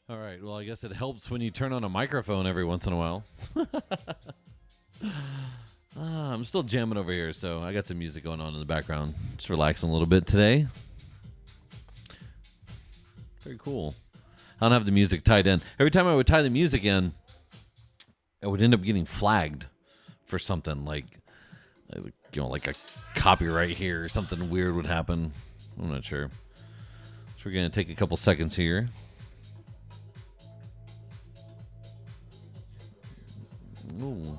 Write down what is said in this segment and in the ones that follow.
All right. Well, I guess it helps when you turn on a microphone every once in a while. I'm still jamming over here, so I got some music going on in the background. Just relaxing a little bit today. Very cool. I don't have the music tied in. Every time I would tie the music in, I would end up getting flagged for something like a copyright here or something weird would happen. I'm not sure. So we're going to take a couple seconds here. Ooh.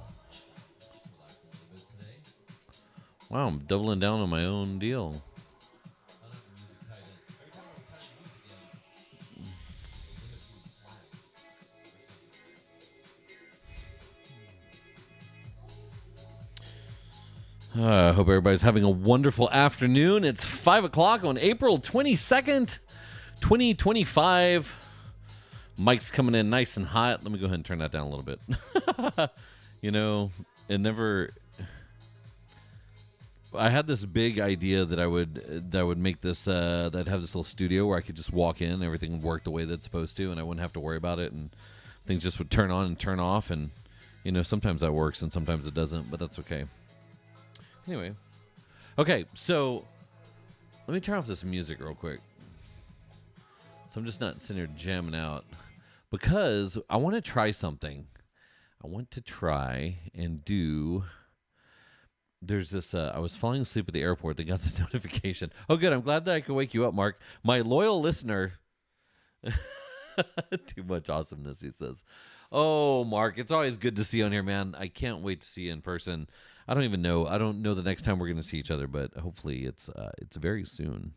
Wow, I'm doubling down on my own deal. I hope everybody's having a wonderful afternoon. It's 5 o'clock on April 22nd, 2025. Mike's coming in nice and hot. Let me go ahead and turn that down a little bit. I had this big idea that I would make this, that I'd have this little studio where I could just walk in, everything would work the way that it's supposed to, and I wouldn't have to worry about it, and things just would turn on and turn off, and, sometimes that works and sometimes it doesn't, but that's okay. Anyway. Okay, so let me turn off this music real quick. So I'm just not sitting here jamming out because I want to try something. I want to try and do... There's this, I was falling asleep at the airport. They got the notification. Oh, good. I'm glad that I could wake you up, Mark. My loyal listener. Too much awesomeness, he says. Oh, Mark, it's always good to see you on here, man. I can't wait to see you in person. I don't even know. I don't know the next time we're going to see each other, but hopefully it's very soon.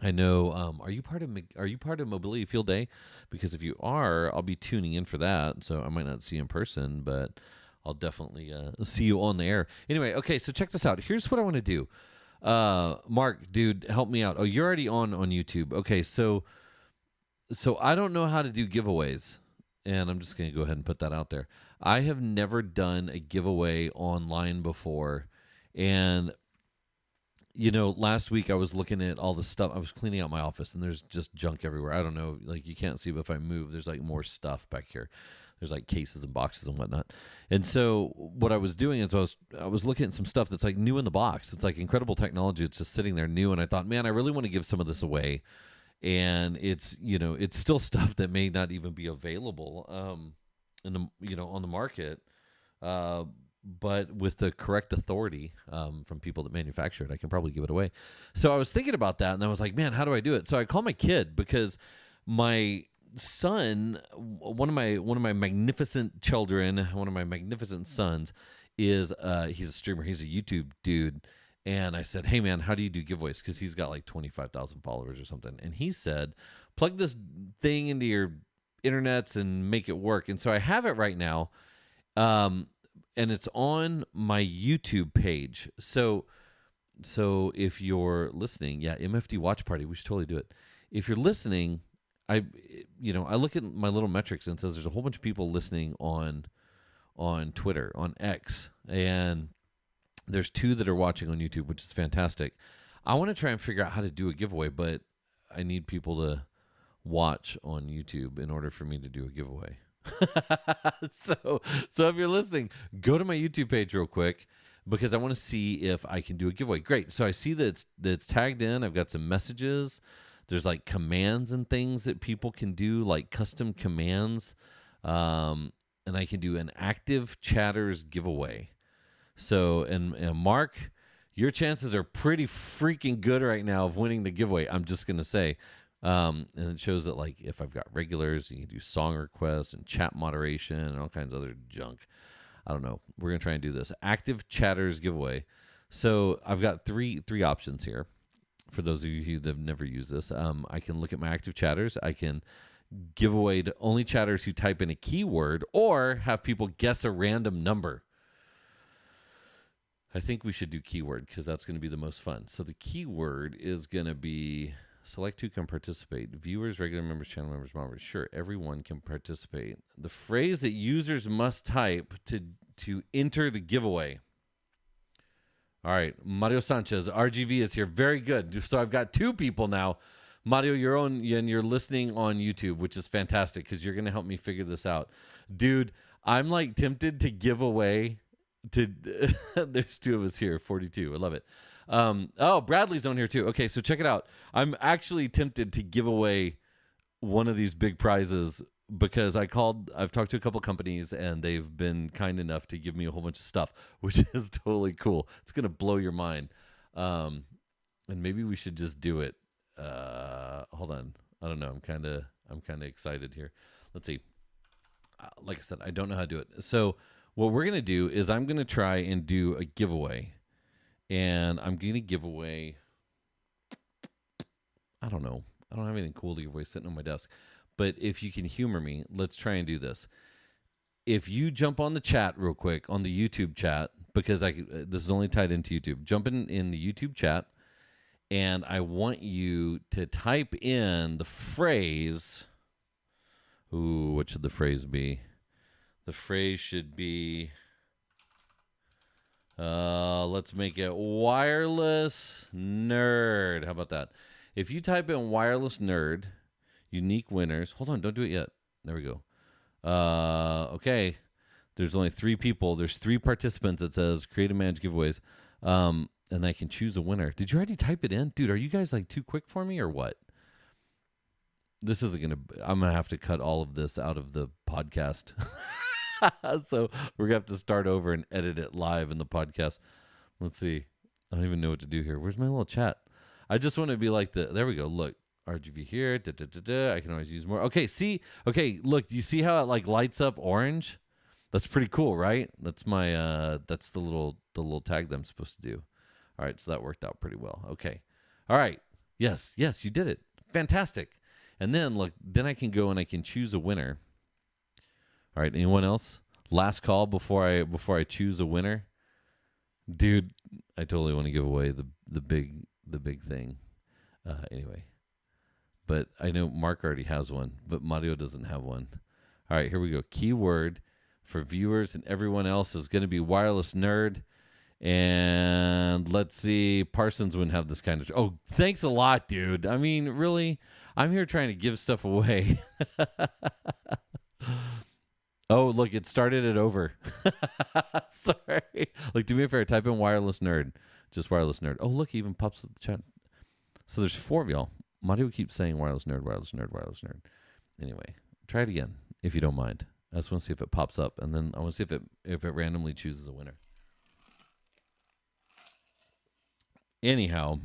I know. Are you part of Mobility Field Day? Because if you are, I'll be tuning in for that. So I might not see you in person, but I'll definitely see you on the air. Anyway, okay, so check this out. Here's what I want to do. Mark, dude, help me out. Oh, you're already on YouTube. Okay, so I don't know how to do giveaways, and I'm just going to go ahead and put that out there. I have never done a giveaway online before, and last week I was looking at all the stuff. I was cleaning out my office, and there's just junk everywhere. I don't know, like you can't see, but if I move, there's like more stuff back here. There's like cases and boxes and whatnot. And so what I was doing is I was looking at some stuff that's like new in the box. It's like incredible technology. It's just sitting there new. And I thought, man, I really want to give some of this away. And it's still stuff that may not even be available on the market. But with the correct authority from people that manufacture it, I can probably give it away. So I was thinking about that, and I was like, man, how do I do it? So I called my kid because my son, one of my magnificent children, one of my magnificent sons, is he's a streamer. He's a YouTube dude. And I said, hey, man, how do you do giveaways? Because he's got like 25,000 followers or something. And he said, plug this thing into your internets and make it work. And so I have it right now. And it's on my YouTube page. So if you're listening, yeah, MFD Watch Party, we should totally do it. If you're listening, I look at my little metrics and it says there's a whole bunch of people listening on Twitter, on X, and there's 2 that are watching on YouTube, which is fantastic. I want to try and figure out how to do a giveaway, but I need people to watch on YouTube in order for me to do a giveaway. So if you're listening, go to my YouTube page real quick because I want to see if I can do a giveaway. Great. So I see that it's tagged in. I've got some messages. There's like commands and things that people can do, like custom commands. And I can do an active chatters giveaway. So, and Mark, your chances are pretty freaking good right now of winning the giveaway. I'm just going to say. And it shows that like if I've got regulars, you can do song requests and chat moderation and all kinds of other junk. I don't know. We're going to try and do this. Active chatters giveaway. So I've got three options here. For those of you who have never used this, I can look at my active chatters. I can give away to only chatters who type in a keyword or have people guess a random number. I think we should do keyword because that's going to be the most fun. So the keyword is going to be select who can participate. Viewers, regular members, channel members, moderators. Sure, everyone can participate. The phrase that users must type to enter the giveaway. All right, Mario Sanchez, RGV is here. Very good. So I've got 2 people now Mario, you're on and you're listening on YouTube, which is fantastic because you're gonna help me figure this out, dude. I'm like tempted to give away to. There's two of us here, 42. I love it. Oh, Bradley's on here too. Okay, so check it out. I'm actually tempted to give away one of these big prizes because I've talked to a couple companies and they've been kind enough to give me a whole bunch of stuff, which is totally cool. It's gonna blow your mind. And maybe we should just do it. Hold on. I don't know. I'm kind of excited here. Let's see. Like I said, I don't know how to do it. So what we're gonna do is I'm gonna try and do a giveaway, and I'm gonna give away. I don't know. I don't have anything cool to give away sitting on my desk, but if you can humor me, let's try and do this. If you jump on the chat real quick on the YouTube chat, because this is only tied into YouTube. Jump in the YouTube chat. And I want you to type in the phrase. Ooh, what should the phrase be? The phrase should be, let's make it wireless nerd. How about that? If you type in wireless nerd, unique winners. Hold on, don't do it yet. There we go. Okay. There's only 3 people. There's 3 participants. It says create and manage giveaways. And I can choose a winner. Did you already type it in? Dude, are you guys like too quick for me or what? This isn't going to... I'm going to have to cut all of this out of the podcast. So we're going to have to start over and edit it live in the podcast. Let's see. I don't even know what to do here. Where's my little chat? I just want to be like there we go. Look. RGB here. I can always use more. Okay, see? Okay, look. Do you see how it like lights up orange? That's pretty cool, right? That's my... that's the little tag that I'm supposed to do. All right, so that worked out pretty well. Okay. All right. Yes, you did it. Fantastic. And then, look, then I can go and I can choose a winner. All right, anyone else? Last call before I choose a winner. Dude, I totally want to give away the big thing. Anyway. But I know Mark already has one, but Mario doesn't have one. All right, here we go. Keyword for viewers and everyone else is going to be wireless nerd. And let's see, Parsons wouldn't have this kind of... Oh, thanks a lot, dude. I mean, really? I'm here trying to give stuff away. Oh, look, it started it over. Sorry. Like, do me a favor, type in wireless nerd. Just wireless nerd. Oh, look, it even pops up the chat. So there's 4 of y'all. Mario keeps saying wireless nerd, wireless nerd, wireless nerd. Anyway, try it again, if you don't mind. I just want to see if it pops up, and then I want to see if it randomly chooses a winner. Anyhow,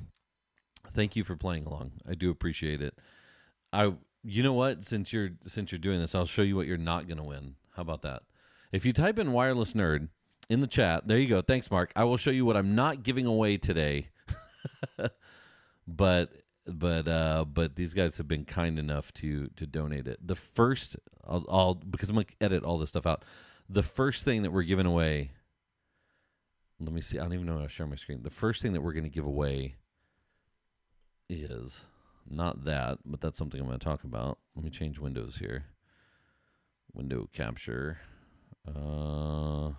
thank you for playing along. I do appreciate it. You know what? Since you're doing this, I'll show you what you're not going to win. How about that? If you type in wireless nerd in the chat, there you go. Thanks, Mark. I will show you what I'm not giving away today. But these guys have been kind enough to donate it. The first, I'll because I'm going to edit all this stuff out. The first thing that we're giving away. Let me see. I don't even know how to share my screen. The first thing that we're going to give away is not that, but that's something I'm going to talk about. Let me change windows here. Window capture. The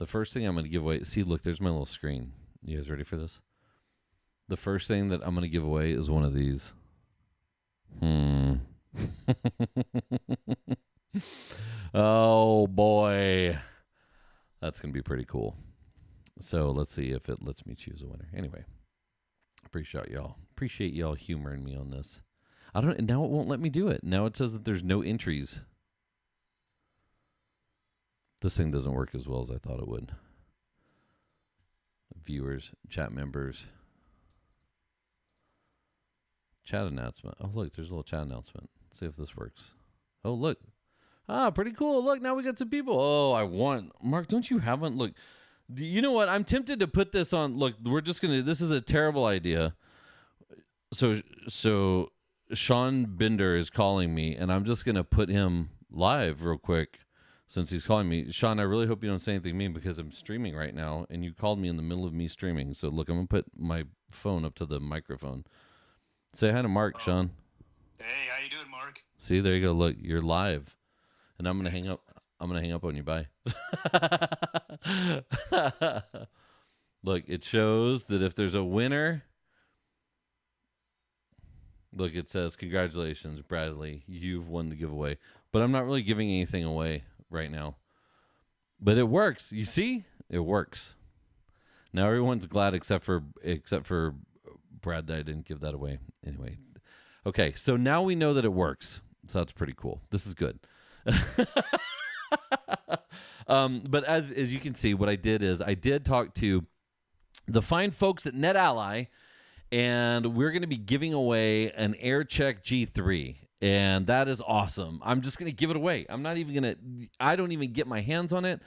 first thing I'm going to give away. See, look, there's my little screen. You guys ready for this? The first thing that I'm going to give away is one of these. Oh, boy. That's going to be pretty cool. So let's see if it lets me choose a winner. Anyway, appreciate y'all humoring me on this. Now it won't let me do it. Now it says that there's no entries. This thing doesn't work as well as I thought it would. Viewers, chat members, chat announcement. Oh, look, there's a little chat announcement. Let's see if this works. Oh, look. Ah, pretty cool. Look, now we got some people. Oh, Mark, don't you have one? Look, you know what? I'm tempted to put this on. Look, this is a terrible idea. So Sean Bender is calling me, and I'm just going to put him live real quick since he's calling me. Sean, I really hope you don't say anything mean because I'm streaming right now, and you called me in the middle of me streaming. So, look, I'm going to put my phone up to the microphone. Say hi to Mark, Sean. Hey, how you doing, Mark? See, there you go. Look, you're live. And I'm going to hang up. I'm going to hang up on you. Bye. Look, it shows that if there's a winner, Look, it says, congratulations, Bradley. You've won the giveaway. But I'm not really giving anything away right now. But it works. You see? It works. Now everyone's glad except for Brad that I didn't give that away. Anyway. Okay, so now we know that it works. So that's pretty cool. This is good. But as you can see, what I did is I did talk to the fine folks at NetAlly, and we're going to be giving away an AirCheck G3. And that is awesome. I'm just going to give it away. I don't even get my hands on it.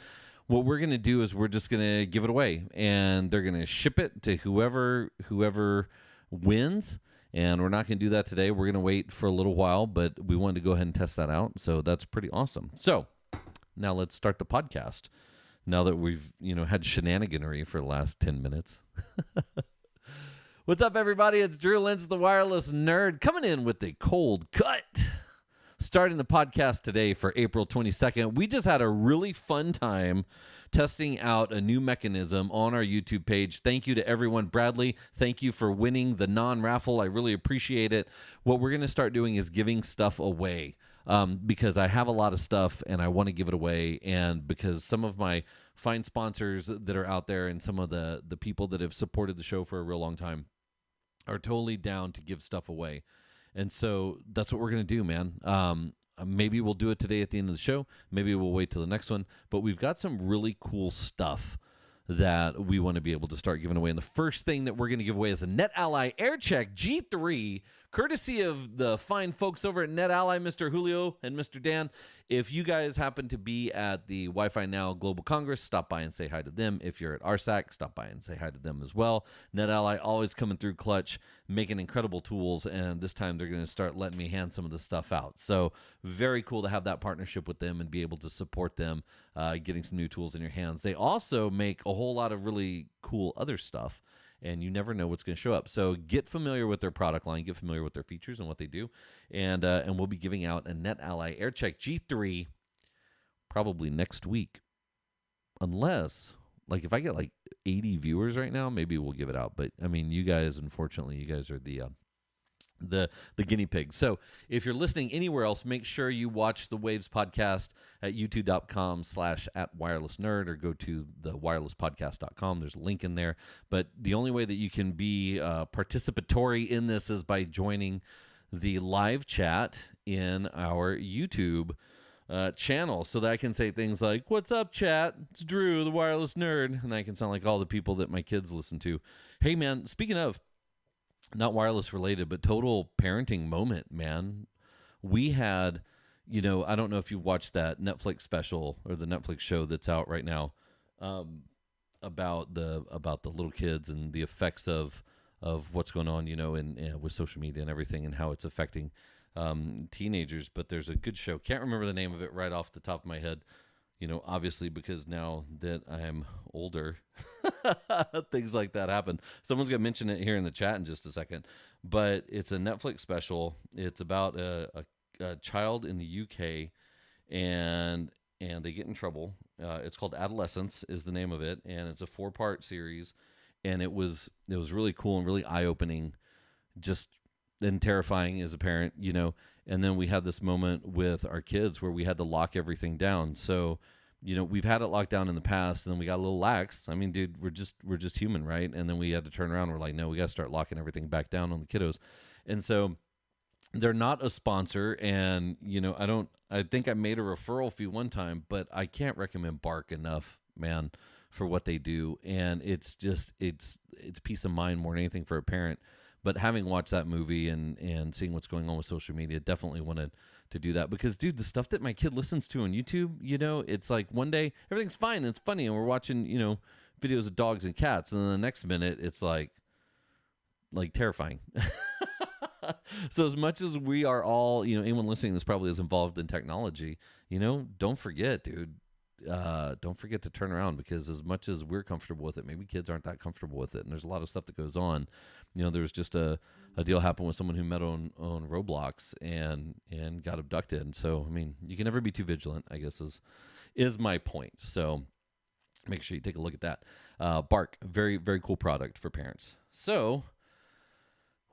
What we're going to do is we're just going to give it away, and they're going to ship it to whoever wins. And we're not going to do that today. We're going to wait for a little while, but we wanted to go ahead and test that out. So that's pretty awesome. So now let's start the podcast. Now that we've, had shenaniganery for the last 10 minutes. What's up, everybody? It's Drew Lentz, the wireless nerd, coming in with a cold cut. Starting the podcast today for April 22nd. We just had a really fun time testing out a new mechanism on our YouTube page. Thank you to everyone. Bradley, thank you for winning the non-raffle. I really appreciate it. What we're going to start doing is giving stuff away because I have a lot of stuff and I want to give it away. And because some of my fine sponsors that are out there and some of the people that have supported the show for a real long time are totally down to give stuff away. And so that's what we're going to do, man. Maybe we'll do it today at the end of the show. Maybe we'll wait till the next one. But we've got some really cool stuff that we want to be able to start giving away. And the first thing that we're going to give away is a NetAlly AirCheck G3, courtesy of the fine folks over at NetAlly, Mr. Julio and Mr. Dan. If you guys happen to be at the Wi-Fi Now Global Congress, stop by and say hi to them. If you're at RSAC, stop by and say hi to them as well. NetAlly always coming through clutch, making incredible tools, and this time they're going to start letting me hand some of the stuff out. So very cool to have that partnership with them and be able to support them, getting some new tools in your hands. They also make a whole lot of really cool other stuff, and you never know what's going to show up. So get familiar with their product line, get familiar with their features and what they do, and we'll be giving out a NetAlly AirCheck G3 probably next week, unless if I get 80 viewers right now, maybe we'll give it out. But I mean, you guys, unfortunately, you guys are the guinea pigs. So if you're listening anywhere else, make sure you watch the Waves podcast at youtube.com/@wirelessnerd or go to the wirelesspodcast.com. There's a link in there. But the only way that you can be participatory in this is by joining the live chat in our YouTube channel, so that I can say things like, "What's up, chat? It's Drew, the wireless nerd," and I can sound like all the people that my kids listen to. Hey, man, speaking of, not wireless related, but total parenting moment, man. We had, I don't know if you watched that Netflix special or the Netflix show that's out right now about the little kids and the effects of what's going on, in with social media and everything and how it's affecting teenagers. But there's a good show. Can't remember the name of it right off the top of my head. Obviously, because now that I'm older, things like that happen. Someone's going to mention it here in the chat in just a second. But it's a Netflix special. It's about a child in the UK, and they get in trouble. It's called Adolescence is the name of it, and it's a 4-part series. And it was really cool and really eye-opening, just and terrifying as a parent, And then we had this moment with our kids where we had to lock everything down. So, we've had it locked down in the past, and then we got a little lax. I mean, dude, we're just human, right? And then we had to turn around. We're like, no, we got to start locking everything back down on the kiddos. And so they're not a sponsor, and I think I made a referral fee one time, but I can't recommend Bark enough, man, for what they do. And it's peace of mind more than anything for a parent. But having watched that movie and seeing what's going on with social media, definitely wanted to do that. Because, dude, the stuff that my kid listens to on YouTube, it's like one day everything's fine and it's funny and we're watching, videos of dogs and cats. And then the next minute it's like terrifying. So as much as we are all, anyone listening that's probably is involved in technology, don't forget, dude. Don't forget to turn around, because as much as we're comfortable with it, maybe kids aren't that comfortable with it. And there's a lot of stuff that goes on. There was just a deal happened with someone who met on Roblox and got abducted. And so, I mean, you can never be too vigilant, I guess is my point. So make sure you take a look at that. Bark, very, very cool product for parents. So,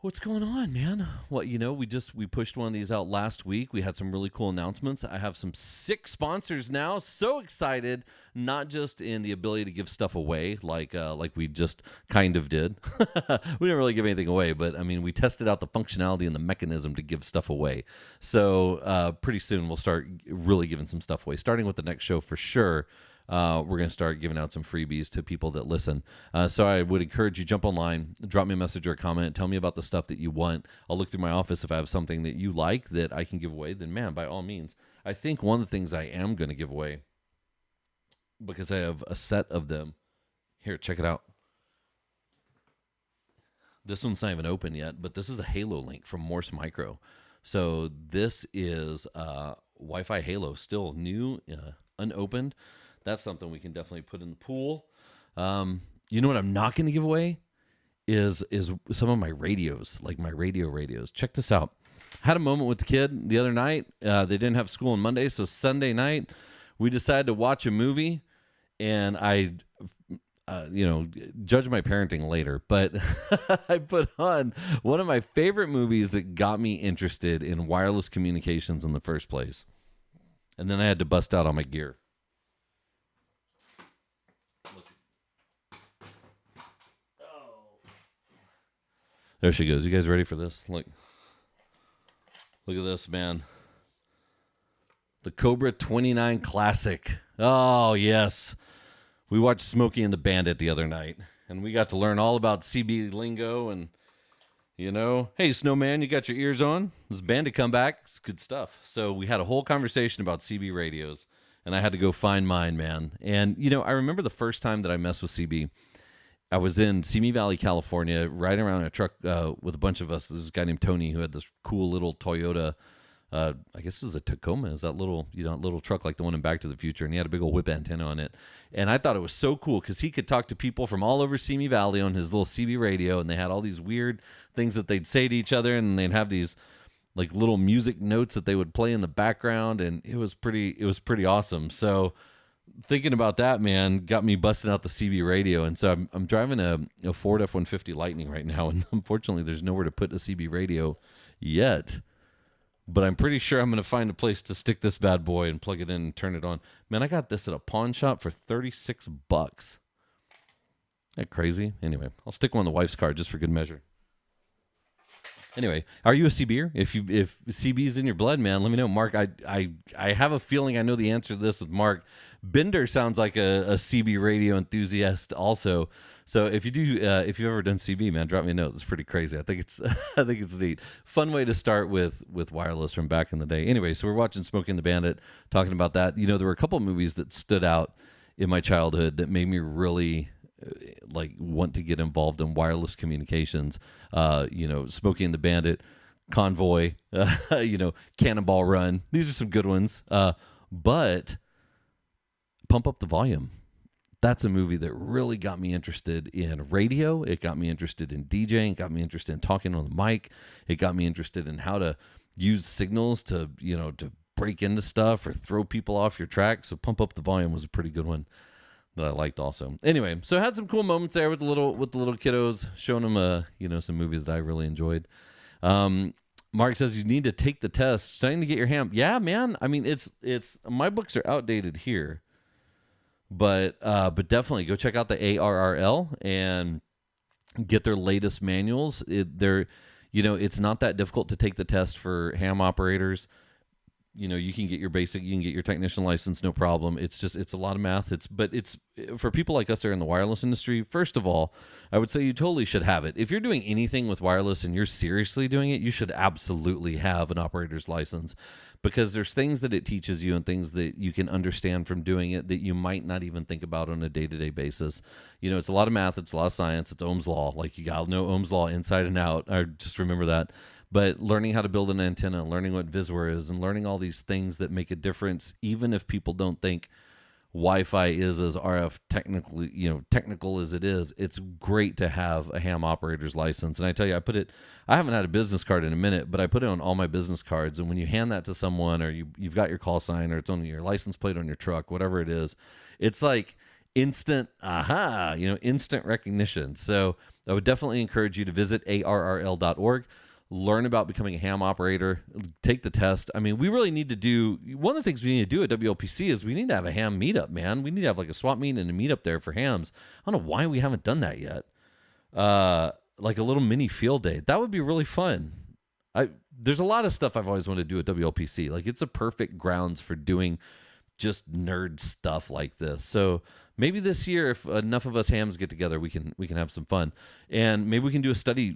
What's going on, man? Well, we pushed one of these out last week. We had some really cool announcements. I have some sick sponsors now. So excited, not just in the ability to give stuff away like we just kind of did. We didn't really give anything away, but I mean, we tested out the functionality and the mechanism to give stuff away. So pretty soon we'll start really giving some stuff away, starting with the next show for sure. We're going to start giving out some freebies to people that listen. So I would encourage you, jump online, drop me a message or a comment, tell me about the stuff that you want. I'll look through my office. If I have something that you like that I can give away, then man, by all means. I think one of the things I am going to give away, because I have a set of them. Here, check it out. This one's not even open yet, but this is a Halo link from Morse Micro. So this is Wi-Fi Halo, still new, unopened. That's something we can definitely put in the pool. You know what I'm not going to give away is some of my radios, like my radios. Check this out. I had a moment with the kid the other night. They didn't have school on Monday, so Sunday night we decided to watch a movie, and I, judge my parenting later, but I put on one of my favorite movies that got me interested in wireless communications in the first place. And then I had to bust out all my gear. There she goes. You guys ready for this? Look at this, man. The Cobra 29 Classic. Oh, yes. We watched Smokey and the Bandit the other night, and we got to learn all about CB lingo and, hey, Snowman, you got your ears on? This Bandit come back. It's good stuff. So we had a whole conversation about CB radios, and I had to go find mine, man. And, I remember the first time that I messed with CB. I was in Simi Valley, California, riding around in a truck with a bunch of us. This guy named Tony who had this cool little Toyota. I guess this is a Tacoma. Is that little truck like the one in Back to the Future? And he had a big old whip antenna on it. And I thought it was so cool because he could talk to people from all over Simi Valley on his little CB radio. And they had all these weird things that they'd say to each other. And they'd have these like little music notes that they would play in the background. And it was pretty awesome. So thinking about that, man, got me busting out the CB radio. And so I'm driving a Ford F-150 Lightning right now, and unfortunately there's nowhere to put a CB radio yet. But I'm pretty sure I'm going to find a place to stick this bad boy and plug it in and turn it on. Man, I got this at a pawn shop for $36. Isn't that crazy? Anyway, I'll stick one on the wife's car just for good measure. Anyway, are you a CB'er? If CB's in your blood, man, let me know. Mark, I have a feeling I know the answer to this with Mark. Bender sounds like a CB radio enthusiast also. So if you've ever done CB, man, drop me a note. It's pretty crazy. I think it's neat. Fun way to start with wireless from back in the day. Anyway, so we're watching Smokey and the Bandit, talking about that. There were a couple of movies that stood out in my childhood that made me really want to get involved in wireless communications. Smokey and the Bandit, Convoy, Cannonball Run. These are some good ones. But Pump Up the Volume. That's a movie that really got me interested in radio. It got me interested in DJing. It got me interested in talking on the mic. It got me interested in how to use signals to break into stuff or throw people off your track. So Pump Up the Volume was a pretty good one that I liked also. Anyway, so I had some cool moments there with the little kiddos, showing them some movies that I really enjoyed. Mark says you need to take the test, starting to get your ham. Yeah, man. I mean, it's my books are outdated here, but definitely go check out the ARRL and get their latest manuals. It's not that difficult to take the test for ham operators. You can get your basic, you can get your technician license, no problem. It's a lot of math. But it's for people like us that are in the wireless industry. First of all, I would say you totally should have it. If you're doing anything with wireless and you're seriously doing it, you should absolutely have an operator's license, because there's things that it teaches you and things that you can understand from doing it that you might not even think about on a day-to-day basis. It's a lot of math. It's a lot of science. It's Ohm's law. Like, you got to know Ohm's law inside and out. I just remember that. But learning how to build an antenna, learning what Visware is, and learning all these things that make a difference, even if people don't think Wi-Fi is as RF technical as it is, it's great to have a ham operator's license. And I tell you, I haven't had a business card in a minute, but I put it on all my business cards. And when you hand that to someone, or you've got your call sign, or it's on your license plate on your truck, whatever it is, it's like instant instant recognition. So I would definitely encourage you to visit arrl.org, learn about becoming a ham operator, take the test. I mean, we really need to do, one of the things we need to do at WLPC is we need to have a ham meetup, man. We need to have like a swap meet and a meetup there for hams. I don't know why we haven't done that yet. Like a little mini field day. That would be really fun. There's a lot of stuff I've always wanted to do at WLPC. Like, it's a perfect grounds for doing just nerd stuff like this. So maybe this year, if enough of us hams get together, we can have some fun, and maybe we can do a study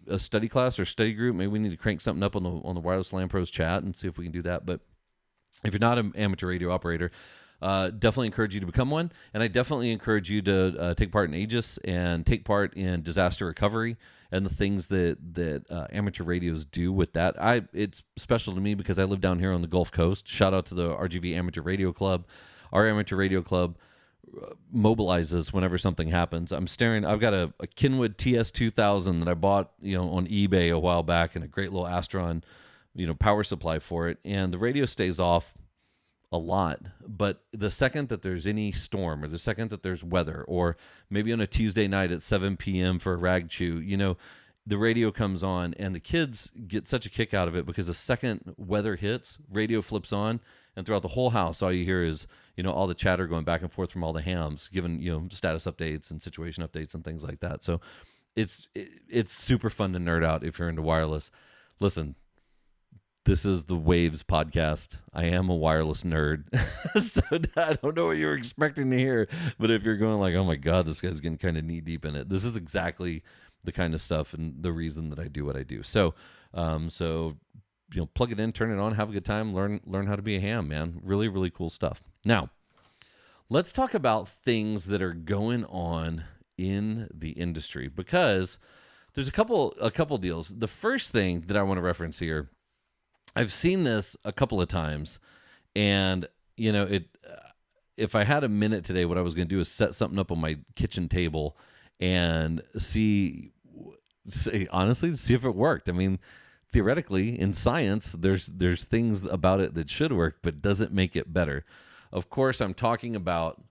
class or study group. Maybe we need to crank something up on the Wireless LAN Pros chat and see if we can do that. But if you're not an amateur radio operator, definitely encourage you to become one, and I definitely encourage you to take part in Aegis and take part in disaster recovery and the things that amateur radios do with that. It's special to me because I live down here on the Gulf Coast. Shout out to the RGV Amateur Radio Club. Our amateur radio club mobilizes whenever something happens. I've got a Kenwood TS2000 that I bought on eBay a while back, and a great little Astron power supply for it, and the radio stays off a lot. But the second that there's any storm, or the second that there's weather, or maybe on a Tuesday night at 7 p.m. for a rag chew, the radio comes on, and the kids get such a kick out of it because the second weather hits, radio flips on, and throughout the whole house, all you hear is all the chatter going back and forth from all the hams, giving status updates and situation updates and things like that. So it's super fun to nerd out if you're into wireless. Listen, this is the Waves podcast. I am a wireless nerd. So I don't know what you were expecting to hear, but if you're going like, oh my God, this guy's getting kind of knee deep in it, this is exactly the kind of stuff and the reason that I do what I do. So, plug it in, turn it on, have a good time, learn how to be a ham, man. Really, really cool stuff. Now, let's talk about things that are going on in the industry, because there's a couple deals. The first thing that I want to reference here, I've seen this a couple of times, and if I had a minute today, what I was going to do is set something up on my kitchen table and see if it worked. I mean, theoretically, in science, there's things about it that should work, but doesn't make it better. Of course, I'm talking about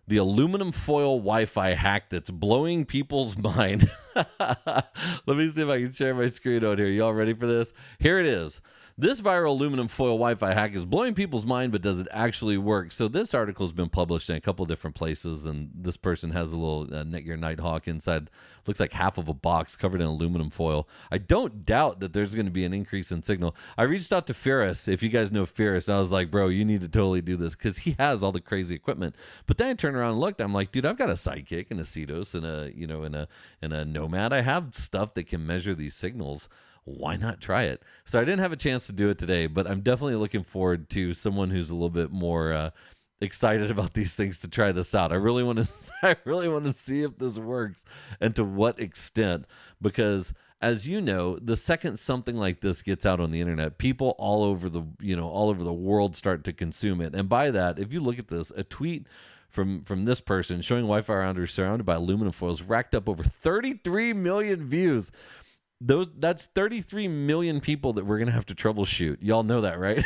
the aluminum foil Wi-Fi hack that's blowing people's mind. Let me see if I can share my screen out here. Y'all ready for this? Here it is. This viral aluminum foil Wi-Fi hack is blowing people's mind, but does it actually work? So this article has been published in a couple different places, and this person has a little Netgear Nighthawk inside. Looks like half of a box covered in aluminum foil. I don't doubt that there's going to be an increase in signal. I reached out to Ferris. If you guys know Ferris, I was like, bro, you need to totally do this, because he has all the crazy equipment. But then I turned around and looked. I'm like, dude, I've got a Sidekick and a Cetos and a Nomad. I have stuff that can measure these signals. Why not try it? So I didn't have a chance to do it today, but I'm definitely looking forward to someone who's a little bit more excited about these things to try this out. I really want to see if this works and to what extent, because as you know, the second something like this gets out on the internet, people all over the world start to consume it. And by that, if you look at this, a tweet from this person showing Wi-Fi routers surrounded by aluminum foils racked up over 33 million views. That's 33 million people that we're going to have to troubleshoot. Y'all know that, right?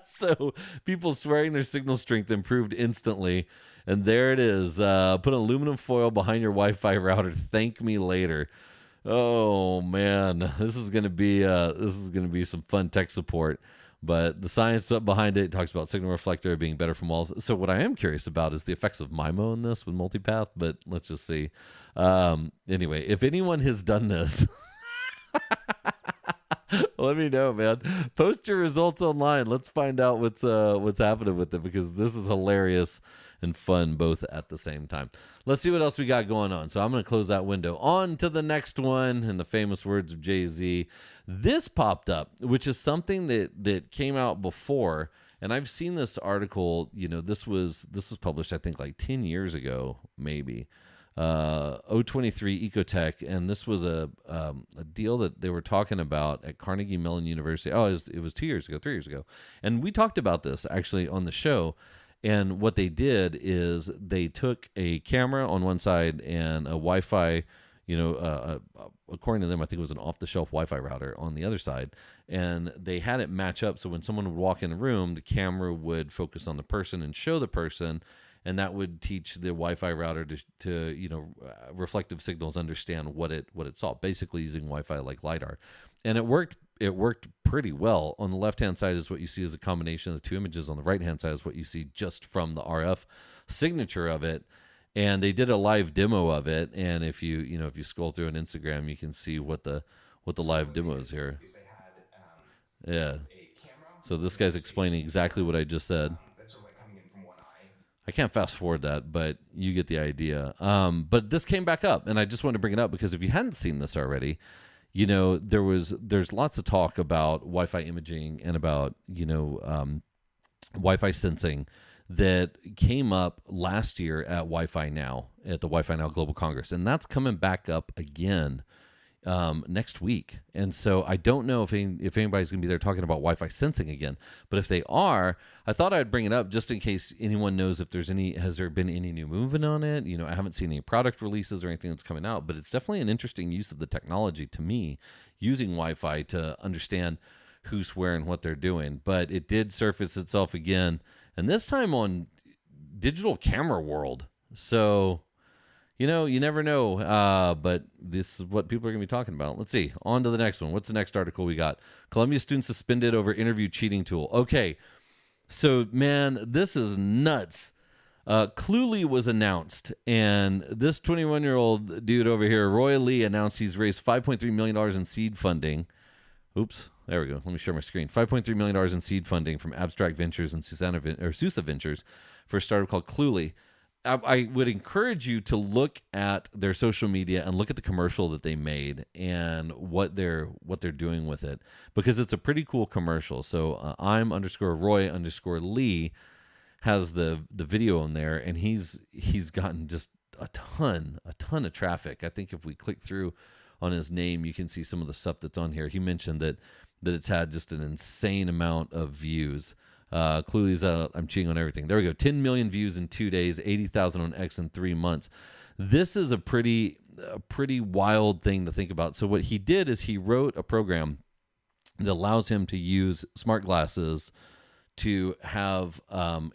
So people swearing their signal strength improved instantly. And there it is. Put aluminum foil behind your Wi-Fi router. Thank me later. Oh man, this is going to be some fun tech support. But the science up behind it talks about signal reflector being better from walls. So what I am curious about is the effects of MIMO in this with multipath, but let's just see. Anyway, if anyone has done this, let me know, man. Post your results online. Let's find out what's happening with it, because this is hilarious and fun both at the same time. Let's see what else we got going on. So I'm going to close that window. On to the next one, in the famous words of Jay-Z. This popped up, which is something that came out before, and I've seen this article. This was published, I think, like 10 years ago, maybe. 023 Ecotech, and this was a deal that they were talking about at Carnegie Mellon University. Oh, it was 2 years ago, 3 years ago, and we talked about this actually on the show. And what they did is they took a camera on one side and a Wi-Fi, according to them, I think it was an off-the-shelf Wi-Fi router on the other side, and they had it match up so when someone would walk in the room, the camera would focus on the person and show the person. and that would teach the Wi-Fi router to reflective signals understand what it saw, basically using Wi-Fi like LiDAR. And it worked pretty well. On the left-hand side is what you see as a combination of the two images. On the right-hand side is what you see just from the RF signature of it. And they did a live demo of it. And if you scroll through on Instagram, you can see what the live demo is here. Yeah. So this guy's explaining exactly what I just said. I can't fast forward that, but you get the idea. But this came back up, and I just wanted to bring it up because if you hadn't seen this already, there's lots of talk about Wi-Fi imaging and about Wi-Fi sensing that came up last year at Wi-Fi Now, at the Wi-Fi Now Global Congress, and that's coming back up again next week. And so I don't know if anybody's going to be there talking about Wi-Fi sensing again, but if they are, I thought I'd bring it up just in case anyone knows if has there been any new movement on it. I haven't seen any product releases or anything that's coming out, but it's definitely an interesting use of the technology to me, using Wi-Fi to understand who's where and what they're doing. But it did surface itself again, and this time on Digital Camera World. So you never know, but this is what people are going to be talking about. Let's see. On to the next one. What's the next article we got? Columbia student suspended over interview cheating tool. Okay, so, man, this is nuts. Cluely was announced, and this 21-year-old dude over here, Roy Lee, announced he's raised $5.3 million in seed funding. Oops, there we go. Let me share my screen. $5.3 million in seed funding from Abstract Ventures and Susa Ventures for a startup called Cluely. I would encourage you to look at their social media and look at the commercial that they made and what they're doing with it, because it's a pretty cool commercial. So I'm _Roy_Lee has the video in there, and he's gotten just a ton of traffic. I think if we click through on his name, you can see some of the stuff that's on here. He mentioned that it's had just an insane amount of views. Cluely's I'm cheating on everything. There we go. 10 million views in 2 days, 80,000 on X in 3 months. This is a pretty wild thing to think about. So what he did is he wrote a program that allows him to use smart glasses to have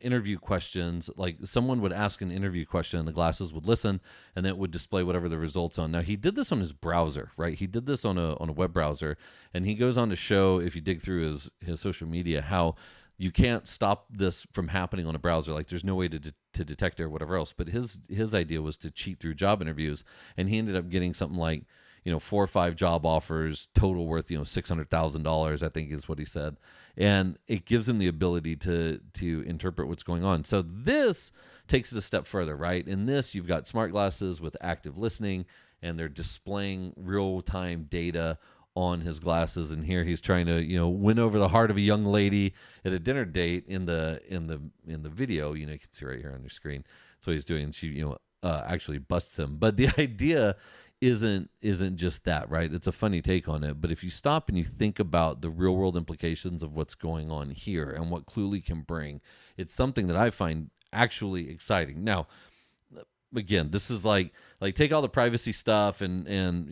interview questions. Like, someone would ask an interview question and the glasses would listen, and it would display whatever the results on. Now, he did this on his browser, right? He did this on a web browser, and he goes on to show, if you dig through his social media, how you can't stop this from happening on a browser. Like, there's no way to detect it or whatever else. But his idea was to cheat through job interviews, and he ended up getting something like 4 or 5 job offers total worth $600,000, I think is what he said. And it gives him the ability to interpret what's going on. So this takes it a step further, right? In this, you've got smart glasses with active listening, and they're displaying real-time data on his glasses. And here he's trying to win over the heart of a young lady at a dinner date in the video. You can see right here on your screen. That's what he's doing. She actually busts him. But the idea isn't just that, right? It's a funny take on it. But if you stop and you think about the real world implications of what's going on here and what Cluely can bring, it's something that I find actually exciting. Now, again, this is like take all the privacy stuff and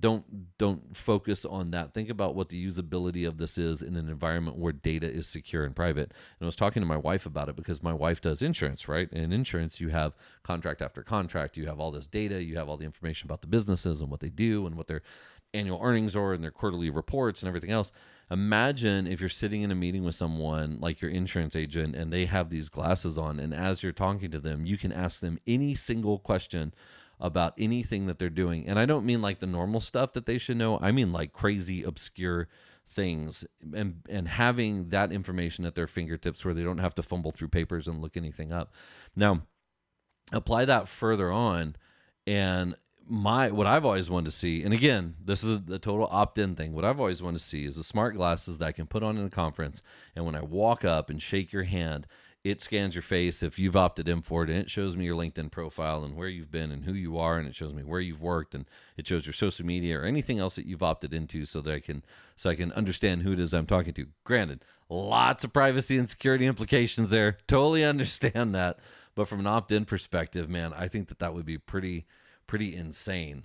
don't focus on that. Think about what the usability of this is in an environment where data is secure and private. And I was talking to my wife about it, because my wife does insurance, right? And in insurance, you have contract after contract. You have all this data. You have all the information about the businesses and what they do and what their annual earnings are and their quarterly reports and everything else. Imagine if you're sitting in a meeting with someone like your insurance agent, and they have these glasses on, and as you're talking to them, you can ask them any single question about anything that they're doing. And I don't mean like the normal stuff that they should know. I mean like crazy, obscure things, and having that information at their fingertips where they don't have to fumble through papers and look anything up. Now, apply that further on, and what I've always wanted to see, and again, this is the total opt-in thing. What I've always wanted to see is the smart glasses that I can put on in a conference, and when I walk up and shake your hand, it scans your face if you've opted in for it, and it shows me your LinkedIn profile and where you've been and who you are, and it shows me where you've worked, and it shows your social media or anything else that you've opted into, so that I can understand who it is I'm talking to. Granted, lots of privacy and security implications there. Totally understand that, but from an opt-in perspective, man, I think that would be pretty insane.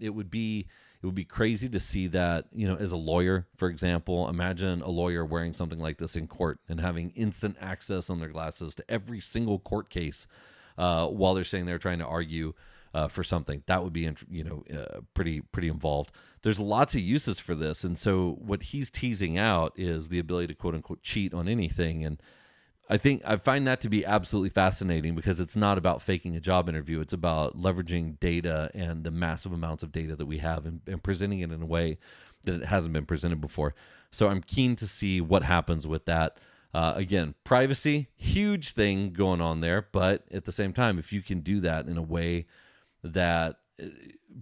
It would be It would be crazy to see that, as a lawyer, for example. Imagine a lawyer wearing something like this in court and having instant access on their glasses to every single court case while they're sitting there trying to argue for something. That would be, pretty involved. There's lots of uses for this. And so what he's teasing out is the ability to quote unquote cheat on anything. And I find that to be absolutely fascinating because it's not about faking a job interview. It's about leveraging data and the massive amounts of data that we have and presenting it in a way that it hasn't been presented before. So I'm keen to see what happens with that. Again, privacy, huge thing going on there. But at the same time, if you can do that in a way that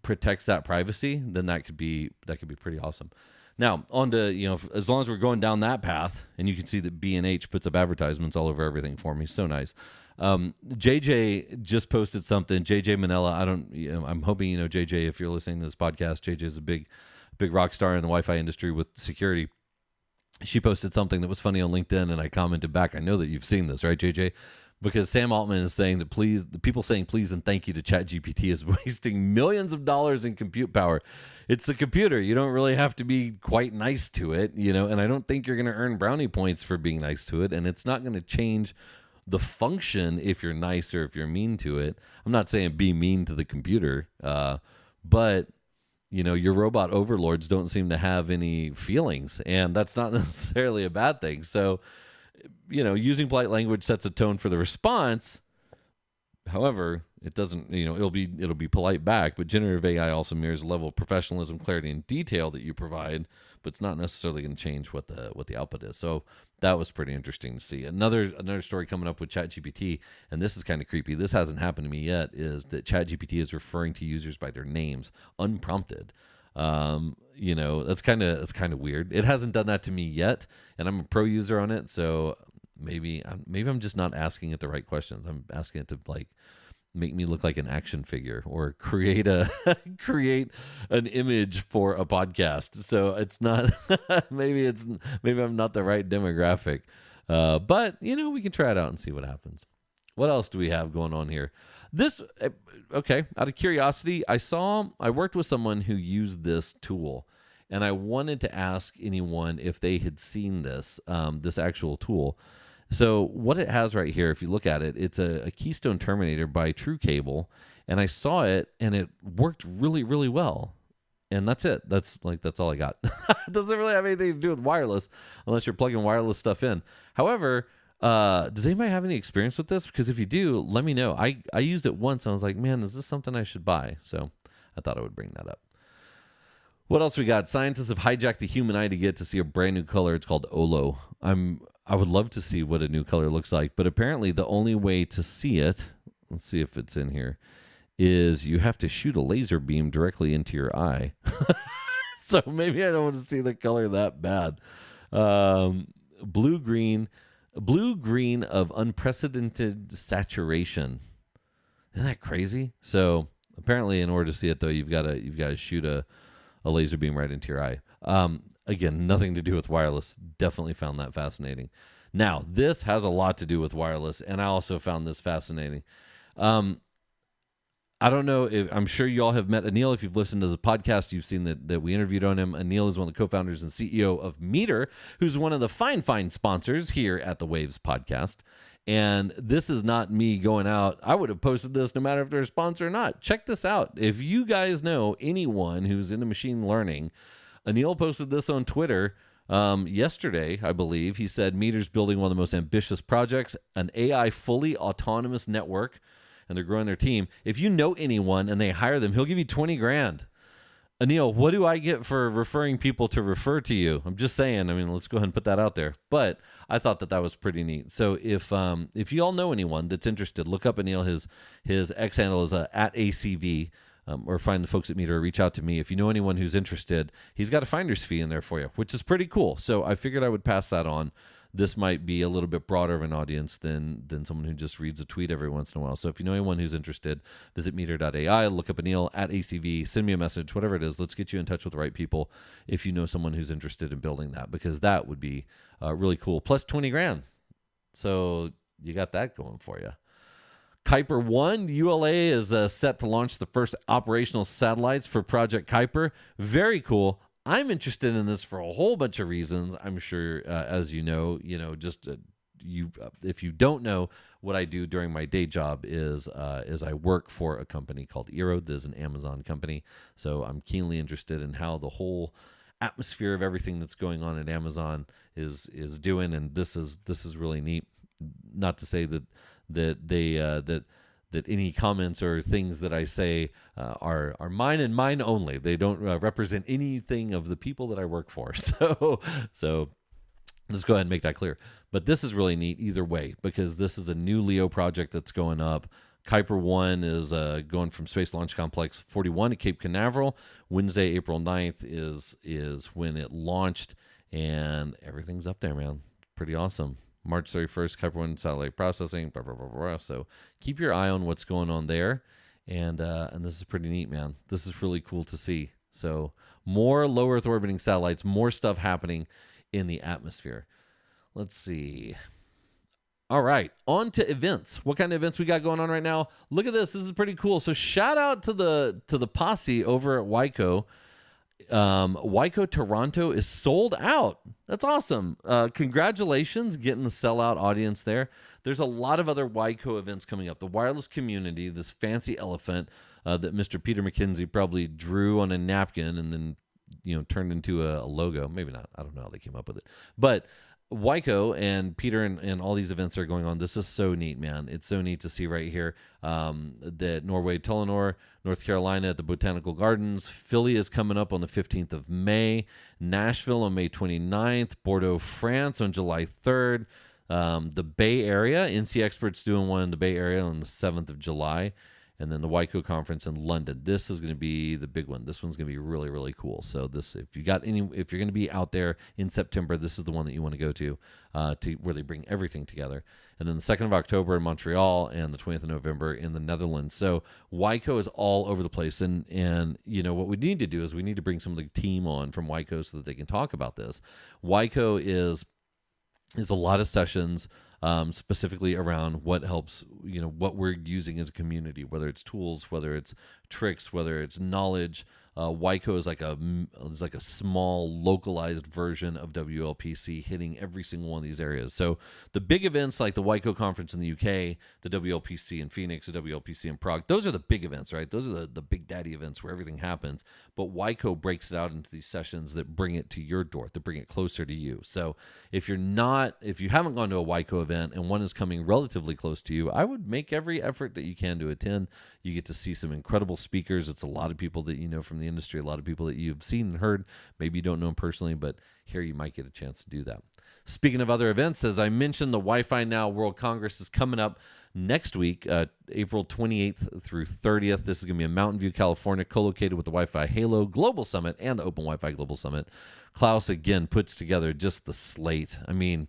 protects that privacy, then that could be pretty awesome. Now, on to, as long as we're going down that path, and you can see that B&H puts up advertisements all over everything for me. So nice. JJ just posted something. JJ Manella, I'm hoping JJ, if you're listening to this podcast. JJ is a big rock star in the Wi-Fi industry with security. She posted something that was funny on LinkedIn, and I commented back. I know that you've seen this, right, JJ? Because Sam Altman is saying that the people saying please and thank you to ChatGPT is wasting millions of dollars in compute power. It's a computer. You don't really have to be quite nice to it, and I don't think you're going to earn brownie points for being nice to it, and it's not going to change the function if you're nice or if you're mean to it. I'm not saying be mean to the computer, but your robot overlords don't seem to have any feelings, and that's not necessarily a bad thing. So, using polite language sets a tone for the response. However, it doesn't, it'll be polite back, but generative AI also mirrors a level of professionalism, clarity, and detail that you provide, but it's not necessarily going to change what the output is. So that was pretty interesting to see. Another story coming up with ChatGPT, and this is kind of creepy. This hasn't happened to me yet, is that ChatGPT is referring to users by their names unprompted. That's kind of weird. It hasn't done that to me yet, and I'm a pro user on it, so maybe I'm just not asking it the right questions. I'm asking it to make me look like an action figure or create an image for a podcast. So it's not maybe I'm not the right demographic. But we can try it out and see what happens. What else do we have going on here? Okay, out of curiosity, I worked with someone who used this tool, and I wanted to ask anyone if they had seen this actual tool. So what it has right here, if you look at it, it's a Keystone Terminator by True Cable, and I saw it, and it worked really, really well. And that's it. That's all I got. It doesn't really have anything to do with wireless unless you're plugging wireless stuff in. However, does anybody have any experience with this? Because if you do, let me know. I used it once, and I was like, man, is this something I should buy? So I thought I would bring that up. What else we got? Scientists have hijacked the human eye to get to see a brand new color. It's called Olo. I would love to see what a new color looks like, but apparently the only way to see it, let's see if it's in here, is you have to shoot a laser beam directly into your eye. So maybe I don't want to see the color that bad. Blue-green of unprecedented saturation. Isn't that crazy? So apparently in order to see it, though, you've got to shoot a laser beam right into your eye. Again, nothing to do with wireless. Definitely found that fascinating. Now, this has a lot to do with wireless, and I also found this fascinating. I don't know I'm sure you all have met Anil. If you've listened to the podcast, you've seen that we interviewed on him. Anil is one of the co-founders and CEO of Meter, who's one of the fine sponsors here at the Waves podcast. And this is not me going out. I would have posted this no matter if they're a sponsor or not. Check this out. If you guys know anyone who's into machine learning, Anil posted this on Twitter yesterday, I believe. He said, Meter's building one of the most ambitious projects, an AI fully autonomous network, and they're growing their team. If you know anyone and they hire them, he'll give you $20,000. Anil, what do I get for referring people to refer to you? I'm just saying. Let's go ahead and put that out there. But I thought that was pretty neat. So if you all know anyone that's interested, look up Anil. His X handle is at ACV. Or find the folks at Meter or reach out to me. If you know anyone who's interested, he's got a finder's fee in there for you, which is pretty cool. So I figured I would pass that on. This might be a little bit broader of an audience than someone who just reads a tweet every once in a while. So if you know anyone who's interested, visit meter.ai, look up Anil at ACV, send me a message, whatever it is. Let's get you in touch with the right people if you know someone who's interested in building that, because that would be really cool. Plus $20,000. So you got that going for you. Kuiper 1, ULA is set to launch the first operational satellites for Project Kuiper. Very cool. I'm interested in this for a whole bunch of reasons. I'm sure, as you know, just if you don't know, what I do during my day job is I work for a company called Eero. This is an Amazon company, so I'm keenly interested in how the whole atmosphere of everything that's going on at Amazon is doing, and this is really neat. Not to say that any comments or things that I say are mine and mine only. They don't represent anything of the people that I work for. So let's go ahead and make that clear. But this is really neat either way, because this is a new LEO project that's going up. Kuiper 1 is going from Space Launch Complex 41 to Cape Canaveral. Wednesday, April 9th is when it launched, and everything's up there, man. Pretty awesome. March 31st, Kuiper 1 satellite processing, blah, blah, blah, blah. So keep your eye on what's going on there. And this is pretty neat, man. This is really cool to see. So more low Earth orbiting satellites, more stuff happening in the atmosphere. Let's see. All right, on to events. What kind of events we got going on right now? Look at this. This is pretty cool. So shout out to the posse over at Waiko. Waiko Toronto is sold out. That's awesome. Congratulations getting the sellout audience there. There's a lot of other Waiko events coming up. The wireless community, this fancy elephant that Mr. Peter McKenzie probably drew on a napkin and then turned into a logo. Maybe not. I don't know how they came up with it. But Waiko and Peter and all these events are going on. This is so neat, man. It's so neat to see right here that Norway, Tullamore, North Carolina at the Botanical Gardens. Philly is coming up on the 15th of May. Nashville on May 29th. Bordeaux, France on July 3rd. The Bay Area, NC Experts doing one in the Bay Area on the 7th of July. And then the Waiko conference in London. This is going to be the big one. This one's going to be really, really cool. So if you're going to be out there in September, this is the one that you want to go to where they bring everything together. And then the 2nd of October in Montreal and the 20th of November in the Netherlands. So Waiko is all over the place. And what we need to do is we need to bring some of the team on from Waiko so that they can talk about this. Waiko is a lot of sessions. Specifically around what helps, what we're using as a community, whether it's tools, whether it's tricks, whether it's knowledge. Waiko is like a small localized version of WLPC hitting every single one of these areas. So the big events like the Waiko conference in the UK, the WLPC in Phoenix, the WLPC in Prague, those are the big events, right? Those are the big daddy events where everything happens. But Waiko breaks it out into these sessions that bring it to your door, that bring it closer to you. So if you haven't gone to a Waiko event and one is coming relatively close to you, I would make every effort that you can to attend. You get to see some incredible speakers. It's a lot of people that you know from the industry, a lot of people that you've seen and heard. Maybe you don't know them personally, but here you might get a chance to do that. Speaking of other events, as I mentioned, the Wi-Fi Now World Congress is coming up next week, April 28th through 30th. This is going to be in Mountain View, California, co-located with the Wi-Fi Halo Global Summit and the Open Wi-Fi Global Summit. Klaus, again, puts together just the slate. I mean,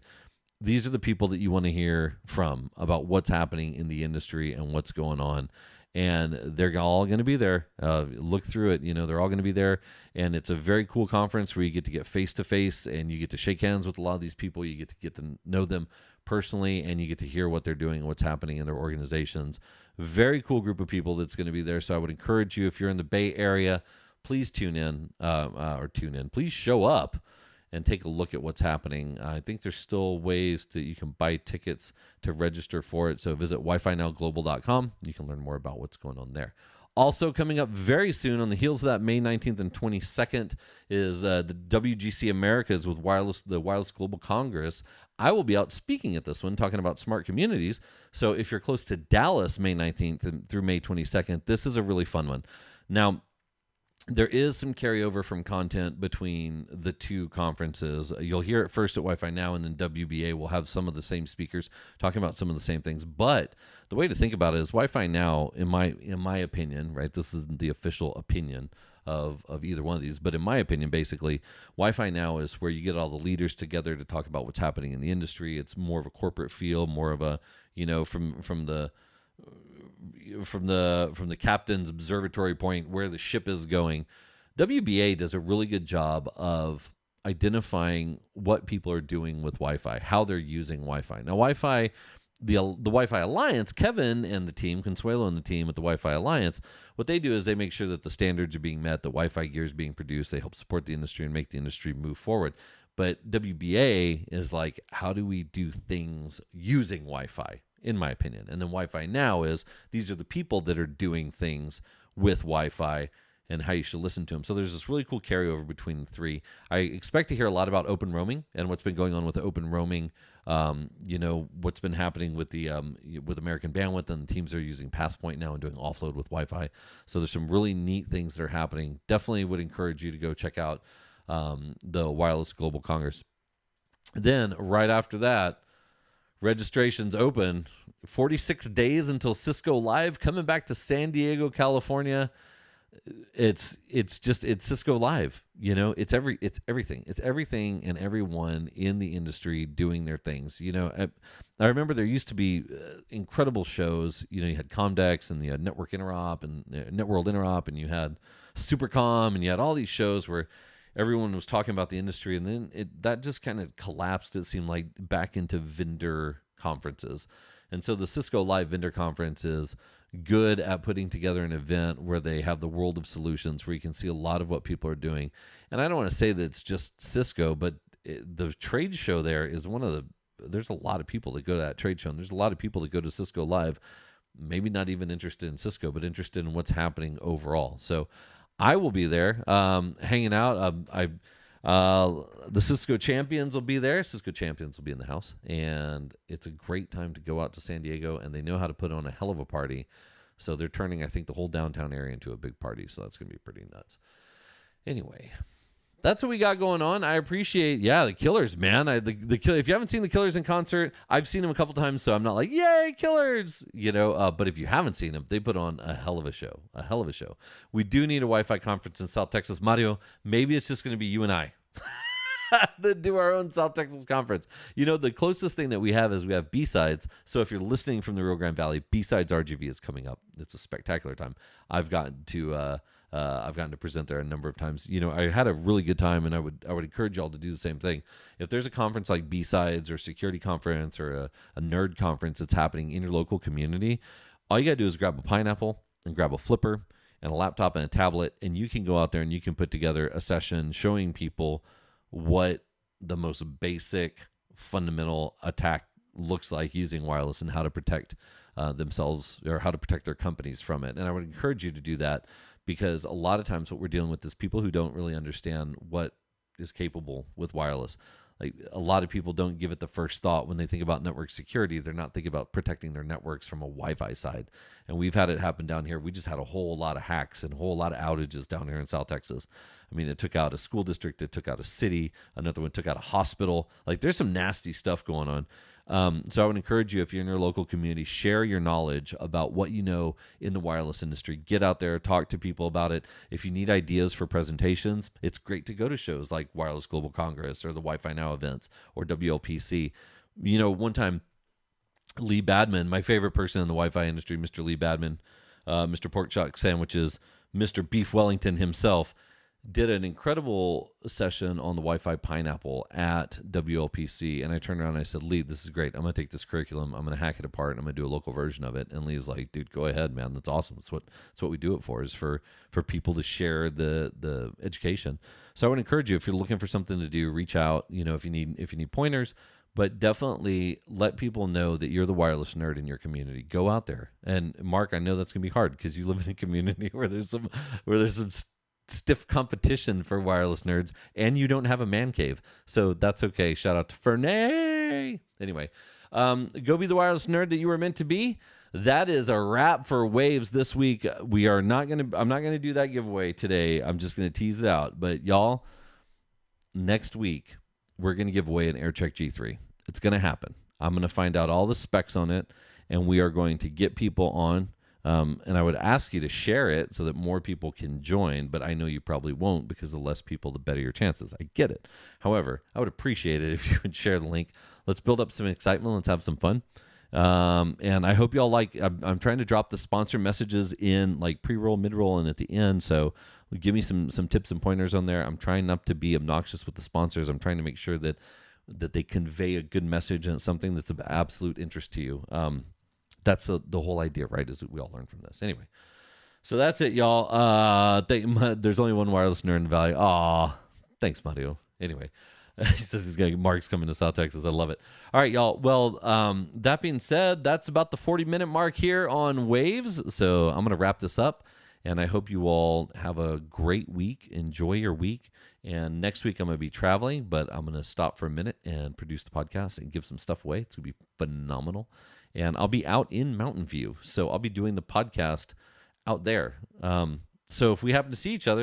these are the people that you want to hear from about what's happening in the industry and what's going on. And they're all going to be there. Look through it. They're all going to be there. And it's a very cool conference where you get to get face-to-face and you get to shake hands with a lot of these people. You get to know them personally, and you get to hear what they're doing and what's happening in their organizations. Very cool group of people that's going to be there. So I would encourage you, if you're in the Bay Area, please tune in. Please show up and take a look at what's happening. I think there's still ways that you can buy tickets to register for it. So visit wifinowglobal.com. You can learn more about what's going on there. Also coming up very soon on the heels of that, May 19th and 22nd, is the WGC Americas with the Wireless Global Congress. I will be out speaking at this one, talking about smart communities. So if you're close to Dallas, May 19th through May 22nd, this is a really fun one. Now, there is some carryover from content between the two conferences. You'll hear it first at Wi-Fi Now, and then WBA will have some of the same speakers talking about some of the same things. But the way to think about it is Wi-Fi Now, in my opinion, right? This is the official opinion of either one of these. But in my opinion, basically, Wi-Fi Now is where you get all the leaders together to talk about what's happening in the industry. It's more of a corporate feel, more of a, from the captain's observatory point where the ship is going. WBA does a really good job of identifying what people are doing with Wi-Fi, how they're using Wi-Fi. Now, Wi-Fi the Wi-Fi Alliance, Kevin and the team, Consuelo and the team at the Wi-Fi Alliance, what they do is they make sure that the standards are being met, the Wi-Fi gear is being produced. They help support the industry and make the industry move forward. But WBA is like, how do we do things using Wi-Fi, in my opinion? And then Wi-Fi Now is, these are the people that are doing things with Wi-Fi and how you should listen to them. So there's this really cool carryover between the three. I expect to hear a lot about open roaming and what's been going on with the open roaming. What's been happening with the with American Bandwidth, and the teams are using PassPoint now and doing offload with Wi-Fi. So there's some really neat things that are happening. Definitely would encourage you to go check out the Wireless Global Congress. Then right after that, registration's open. 46 days until Cisco Live, coming back to San Diego, California. It's Cisco Live. It's everything. It's everything and everyone in the industry doing their things. I remember there used to be incredible shows. You had Comdex, and you had Network Interop and Networld Interop, and you had Supercom, and you had all these shows where everyone was talking about the industry, and then that just kind of collapsed, it seemed like, back into vendor conferences. And so the Cisco Live Vendor Conference is good at putting together an event where they have the world of solutions, where you can see a lot of what people are doing. And I don't want to say that it's just Cisco, but the trade show there is there's a lot of people that go to that trade show, and there's a lot of people that go to Cisco Live, maybe not even interested in Cisco, but interested in what's happening overall. So I will be there hanging out. The Cisco champions will be there. Cisco champions will be in the house, and it's a great time to go out to San Diego, and they know how to put on a hell of a party. So they're turning, I think, the whole downtown area into a big party, so that's going to be pretty nuts. Anyway, that's what we got going on. I appreciate, the Killers, man. If you haven't seen the Killers in concert, I've seen them a couple times, so I'm not like, yay, Killers, but if you haven't seen them, they put on a hell of a show. We do need a Wi-Fi conference in South Texas. Mario, maybe it's just going to be you and I that do our own South Texas conference. The closest thing that we have is we have B-Sides. So if you're listening from the Rio Grande Valley, B-Sides RGV is coming up. It's a spectacular time. I've gotten to present there a number of times. I had a really good time, and I would encourage y'all to do the same thing. If there's a conference like B-Sides or Security Conference or a nerd conference that's happening in your local community, all you got to do is grab a pineapple and grab a flipper and a laptop and a tablet, and you can go out there and you can put together a session showing people what the most basic fundamental attack looks like using wireless, and how to protect themselves, or how to protect their companies from it. And I would encourage you to do that, because a lot of times what we're dealing with is people who don't really understand what is capable with wireless. Like, a lot of people don't give it the first thought when they think about network security. They're not thinking about protecting their networks from a Wi-Fi side. And we've had it happen down here. We just had a whole lot of hacks and a whole lot of outages down here in South Texas. I mean, it took out a school district, it took out a city, another one took out a hospital. Like, there's some nasty stuff going on. So I would encourage you, if you're in your local community, share your knowledge about what you know in the wireless industry. Get out there, talk to people about it. If you need ideas for presentations, it's great to go to shows like Wireless Global Congress or the Wi-Fi Now events or WLPC. One time, Lee Badman, my favorite person in the Wi-Fi industry, Mr. Lee Badman, Mr. Pork Chop Sandwiches, Mr. Beef Wellington himself, did an incredible session on the Wi-Fi Pineapple at WLPC, and I turned around and I said, Lee, this is great. I'm going to take this curriculum, I'm going to hack it apart, and I'm going to do a local version of it. And Lee's like, dude, go ahead, man. That's awesome. That's what we do it for, is for people to share the education. So I would encourage you, if you're looking for something to do, reach out, if you need pointers, but definitely let people know that you're the wireless nerd in your community. Go out there. And Mark, I know that's going to be hard, because you live in a community where there's some stiff competition for wireless nerds, and you don't have a man cave, so that's okay. Shout out to Fernay. Anyway, go be the wireless nerd that you were meant to be. That is a wrap for Waves this week. I'm not gonna do that giveaway today. I'm just gonna tease it out. But y'all, next week we're gonna give away an AirCheck G3. It's gonna happen. I'm gonna find out all the specs on it, and we are going to get people on. And I would ask you to share it so that more people can join, but I know you probably won't, because the less people, the better your chances. I get it. However, I would appreciate it if you would share the link. Let's build up some excitement. Let's have some fun. And I hope y'all I'm trying to drop the sponsor messages in like pre-roll, mid-roll, and at the end. So give me some tips and pointers on there. I'm trying not to be obnoxious with the sponsors. I'm trying to make sure that that they convey a good message and it's something that's of absolute interest to you. That's the whole idea, right? Is that we all learn from this. Anyway, so that's it, y'all. There's only one wireless nerd in the valley. Aw, thanks, Mario. Anyway, he says Mark's coming to South Texas. I love it. All right, y'all. Well, that being said, that's about the 40-minute mark here on Waves. So I'm going to wrap this up, and I hope you all have a great week. Enjoy your week. And next week I'm going to be traveling, but I'm going to stop for a minute and produce the podcast and give some stuff away. It's going to be phenomenal. And I'll be out in Mountain View. So I'll be doing the podcast out there. So if we happen to see each other,